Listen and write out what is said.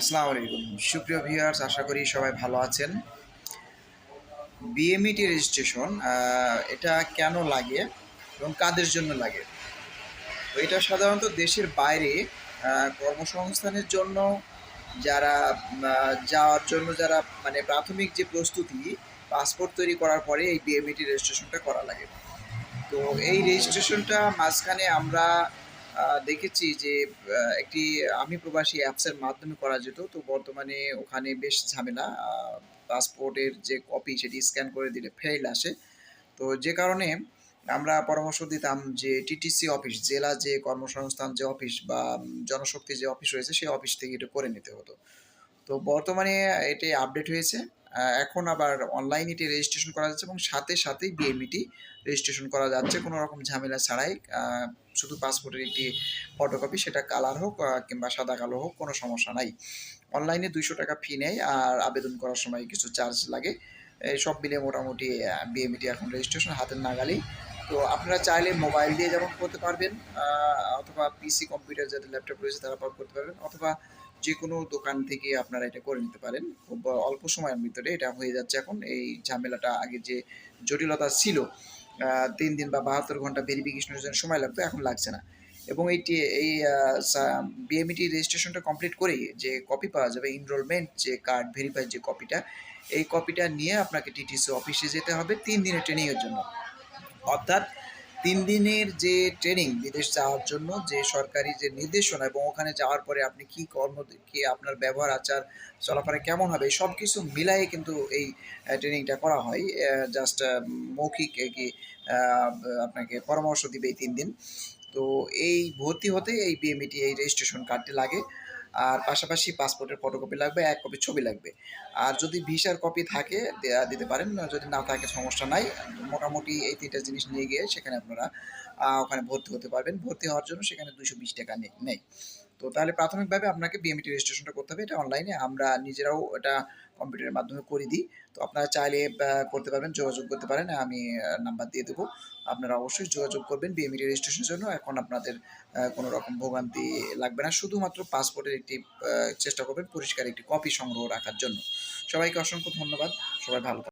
আসসালামু আলাইকুম সুপ্রিয় ভিউয়ার্স, আশা করি সবাই ভালো আছেন। বিএমইটি রেজিস্ট্রেশন এটা কেন লাগে এবং কাদের জন্য লাগে? তো এটা সাধারণত দেশের বাইরে কর্মসংস্থানের জন্য যারা যাওয়ার জন্য যারা মানে প্রাথমিক যে প্রস্তুতি, পাসপোর্ট তৈরি করার পরে এই বিএমইটি রেজিস্ট্রেশনটা করা লাগে। তো এই রেজিস্ট্রেশনটা মাঝখানে আমরা দেখেছি যে একটি আমি প্রবাসী অ্যাপসের মাধ্যমে করা যেত। তো বর্তমানে ওখানে বেশ ঝামেলা। পাসপোর্টের যে কপি সেটি স্ক্যান করে দিলে ফেইল আসে। তো যে কারণে আমরা পরামর্শ দিতাম যে টিটিসি অফিস, জেলা যে কর্মসংস্থান যে অফিস বা জনশক্তি যে অফিস রয়েছে সেই অফিস থেকে এটা করে নিতে হতো। তো বর্তমানে এটি আপডেট হয়েছে। এখন আবার অনলাইনে এটি রেজিস্ট্রেশন করা যাচ্ছে এবং সাথেই বিএমইটি রেজিস্ট্রেশন করা যাচ্ছে কোনো রকম ঝামেলা ছাড়াই। শুধু পাসপোর্টের একটি ফটোকপি, সেটা কালার হোক কিংবা সাদা কালো হোক, কোনো সমস্যা নাই। অনলাইনে ৳২০০ ফি নেয় আর আবেদন করার সময় কিছু চার্জ লাগে। এই সব মিলিয়ে মোটামুটি বিএমইটি এখন রেজিস্ট্রেশন হাতের নাগালেই। তো আপনারা চাইলে মোবাইল দিয়ে যেমন করতে পারবেন, অথবা পিসি কম্পিউটার যাদের ল্যাপটপ রয়েছে তারা করতে পারবেন, অথবা যেকোনো দোকান থেকে আপনারা এটা করে নিতে পারেন। খুব অল্প সময়ের ভিতরে এটা হয়ে যাচ্ছে এখন। এই ঝামেলাটা আগে যে জটিলতা ছিল, ৩ দিন বা ৭২ ঘন্টা ভেরিফিকেশনের জন্য সময় লাগতো, এখন লাগছে না। এবং এইটি এই আ সা বিএমইটি রেজিস্ট্রেশনটা কমপ্লিট করেই যে কপি পাওয়া যাবে, এনরোলমেন্ট যে কার্ড ভেরিফাইড যে কপিটা, এই কপিটা নিয়ে আপনাকে টিটিসি অফিসে যেতে হবে ৩ দিনের ট্রেনিংয়ের জন্য। অর্থাৎ ৩ দিনের যে ট্রেনিং, বিদেশ যাওয়ার জন্য যে সরকারি যে নির্দেশনা এবং ওখানে যাওয়ার পরে আপনি কি আপনার ব্যবহার আচার চলাফেরা কেমন হবে, সবকিছু মিলায়ে কিন্তু এই ট্রেনিংটা করা হয়। জাস্ট মৌখিক আ আপনাকে পরামর্শ দিবে এই ৩ দিন। তো এই ভর্তি হতে এই বিএমইটি এই রেজিস্ট্রেশন কার্ডটি লাগে। আর পাশাপাশি পাসপোর্টের ফটোকপি লাগবে, ১ কপি ছবি লাগবে। আর যদি ভিসার কপি থাকে দিতে পারেন। যদি না থাকে সমস্যা নাই। মোটামুটি এই ৩ টা জিনিস নিয়ে গিয়ে সেখানে আপনারা ওখানে ভর্তি হতে পারবেন। ভর্তি হওয়ার জন্য সেখানে ৳২২০ নেয়। তো তাহলে প্রাথমিকভাবে আপনাকে বিএমইটি রেজিস্ট্রেশনটা করতে হবে। এটা অনলাইনে আমরা নিজেরাও এটা কম্পিউটারের মাধ্যমে করে দিই। তো আপনারা চাইলে করতে পারবেন, যোগাযোগ করতে পারেন। আমি নাম্বার দিয়ে দেবো। আপনারা অবশ্যই যোগাযোগ করবেন বিএমইটি রেজিস্ট্রেশনের জন্য। এখন আপনাদের কোনো রকম ভোগান্তি লাগবে না। শুধুমাত্র পাসপোর্টের একটি চেষ্টা করবেন পরিষ্কার একটি কপি সংগ্রহ রাখার জন্য। সবাইকে অসংখ্য ধন্যবাদ। সবাই ভালো থাকবেন।